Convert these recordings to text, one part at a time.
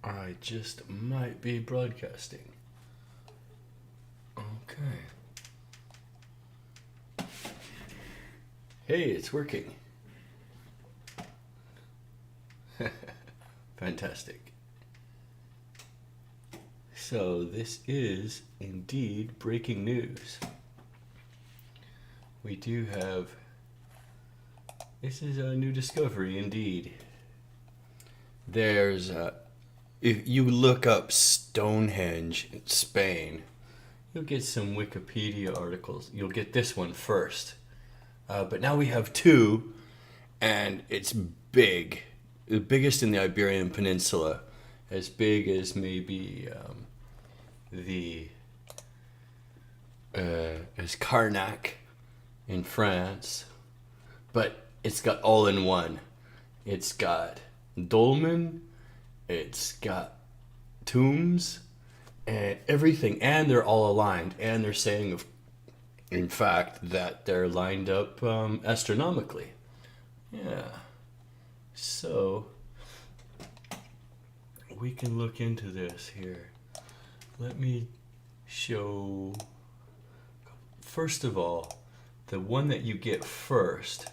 I just might be broadcasting. Okay. Hey, it's working. Fantastic. So, this is indeed breaking news. We do have. This is a new discovery indeed. There's. If you look up Stonehenge in Spain, you'll get some Wikipedia articles. You'll get this one first. But now we have two, and it's big. The biggest in the Iberian Peninsula. As big as maybe the as Karnak in France, but it's got all in one. It's got dolmen, it's got tombs, and everything, and they're all aligned. And they're saying, in fact, that they're lined up astronomically. Yeah. So we can look into this here. Let me show. First of all, the one that you get first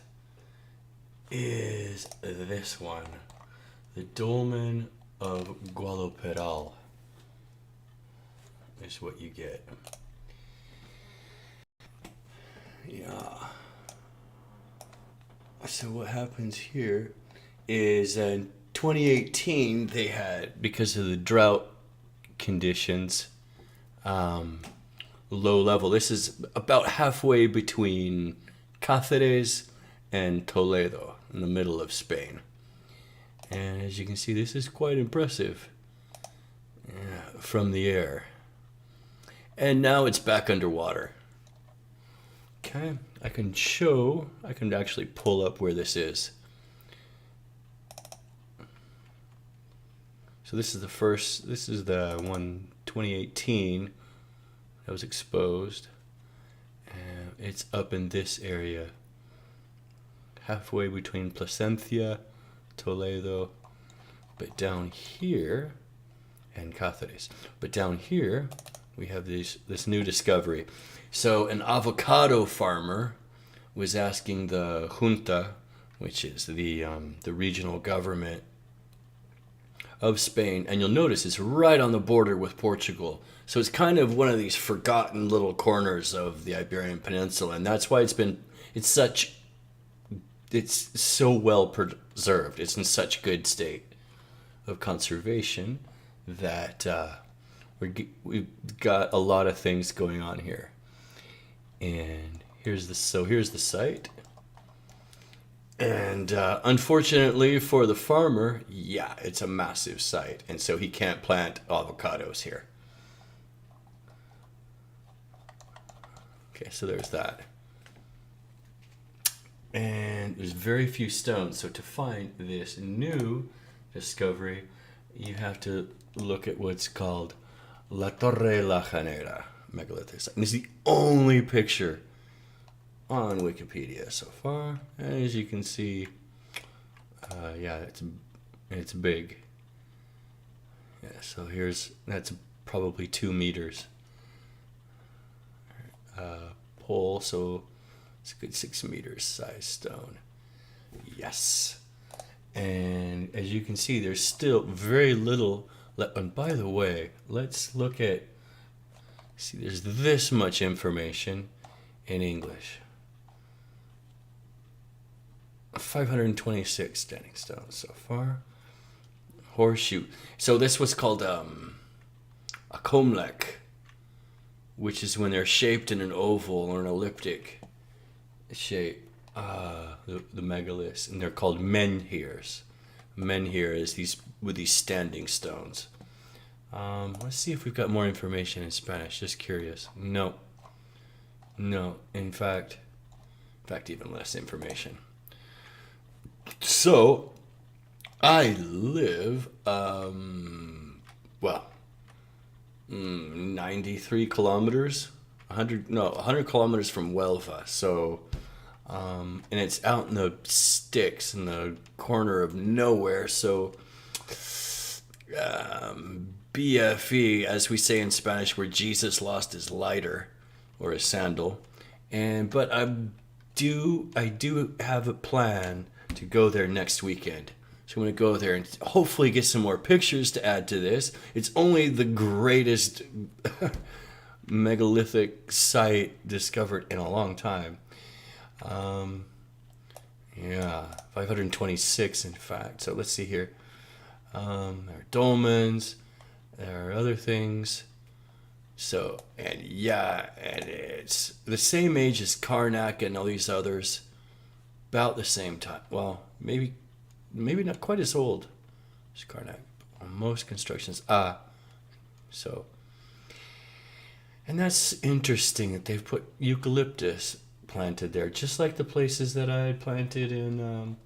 is this one, the Dolmen of Guadalperal. Is what you get. Yeah. So what happens here is in 2018 they had, because of the drought conditions, low level. This is about halfway between Cáceres and Toledo, in the middle of Spain. And as you can see, this is quite impressive from the air. And now it's back underwater. Okay, I can actually pull up where this is. So this is the one 2018 that was exposed. And it's up in this area, halfway between Plasencia, Toledo, but down here, and Cáceres. But down here, we have this new discovery. So an avocado farmer was asking the junta, which is the regional government of Spain, and you'll notice it's right on the border with Portugal. So it's kind of one of these forgotten little corners of the Iberian Peninsula, and that's why it's so well preserved. It's in such good state of conservation that we've got a lot of things going on here. And here's the site. And unfortunately for the farmer, yeah, it's a massive site, and so he can't plant avocados here. Okay, so there's that. And there's very few stones, so to find this new discovery, you have to look at what's called La Torre La Janera megalithic site. And it's the only picture on Wikipedia so far. And as you can see, yeah, it's big. Yeah, so that's probably 2 meters pole, so it's a good 6 meters size stone. Yes. And as you can see, there's still very little. And by the way, let's look at. See, there's this much information in English. 526 standing stones so far. Horseshoe. So this was called a comlech, which is when they're shaped in an oval or an elliptic shape. The megaliths, and they're called menhirs. Menhir is these standing stones. Let's see if we've got more information in Spanish. Just curious. No. In fact, even less information. So, I live, 93 kilometers, 100 kilometers from Huelva. So, and it's out in the sticks in the corner of nowhere. So, BFE, as we say in Spanish, where Jesus lost his lighter or his sandal. But I do have a plan to go there next weekend. So I'm going to go there and hopefully get some more pictures to add to this. It's only the greatest megalithic site discovered in a long time. Yeah, 526 in fact. So let's see here. There are dolmens. There are other things. So, and yeah, and it's the same age as Karnak and all these others. About the same time. Well, maybe not quite as old as Karnak. Most constructions. So. And that's interesting that they've put eucalyptus planted there, just like the places that I had planted in,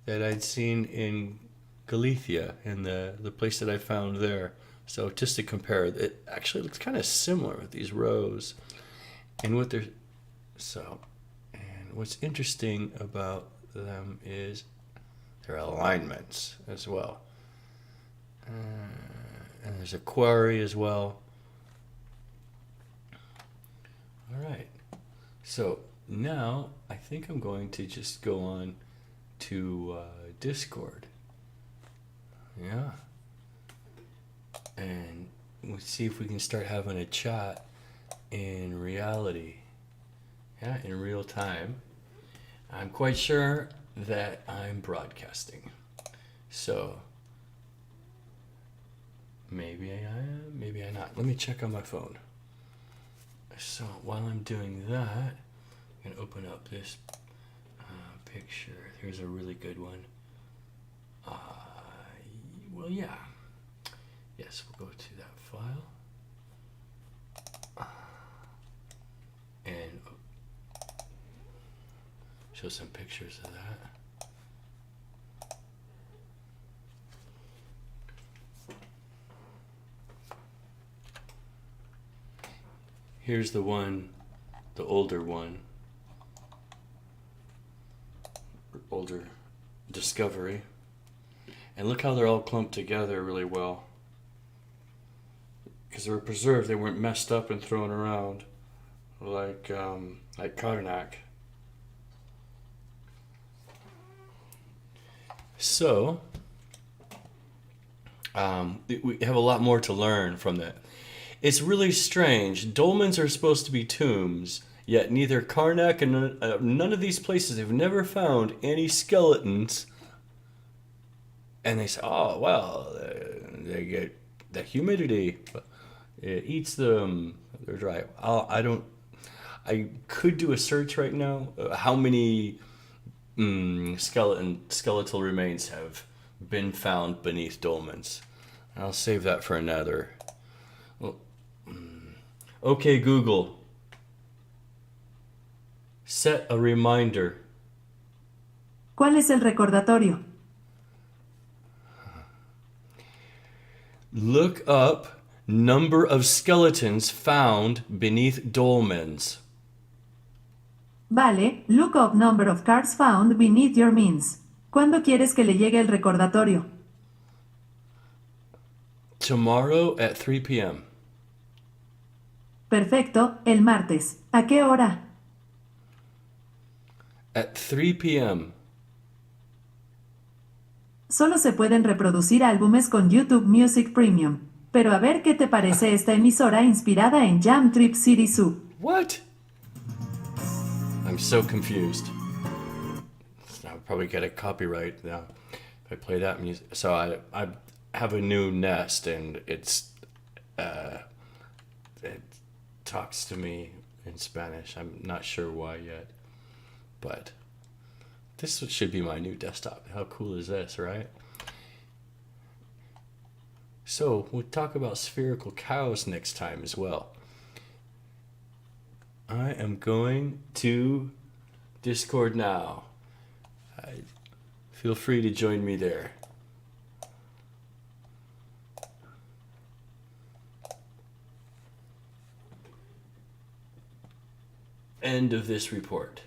that I'd seen in Galicia, in the place that I found there. So just to compare, it actually looks kind of similar with these rows. And what they're, and what's interesting about them is their alignments as well. And there's a quarry as well. All right. So now I think I'm going to just go on to Discord. Yeah. And we'll see if we can start having a chat in reality. Yeah, in real time. I'm quite sure that I'm broadcasting. So maybe I am, maybe I'm not. Let me check on my phone. So while I'm doing that, I'm going to open up this picture. Here's a really good one. Well, yeah. Yes, we'll go to that file. And show some pictures of that. Here's the one, the older one. Older discovery. And look how they're all clumped together really well. Because they were preserved, they weren't messed up and thrown around like Karnak. So, we have a lot more to learn from that. It's really strange. Dolmens are supposed to be tombs, yet neither Karnak and none of these places have never found any skeletons. And they say, oh, well, they get the humidity. It eats them. They're dry. I could do a search right now. How many skeletal remains have been found beneath dolmens? I'll save that for another. Well, okay, Google. Set a reminder. ¿Cuál es el recordatorio? Look up number of skeletons found beneath dolmens. Vale, look up number of cards found beneath your means. ¿Cuándo quieres que le llegue el recordatorio? Tomorrow at 3 p.m. Perfecto, el martes. ¿A qué hora? At 3 p.m. Solo se pueden reproducir álbumes con YouTube Music Premium. Pero a ver qué te parece esta emisora inspirada en Jam Trip City Zoo. What? I'm so confused. I'll probably get a copyright now if I play that music. So I have a new Nest, and it talks to me in Spanish. I'm not sure why yet, but this should be my new desktop. How cool is this, right? So we'll talk about spherical cows next time as well. I am going to Discord now. Feel free to join me there. End of this report.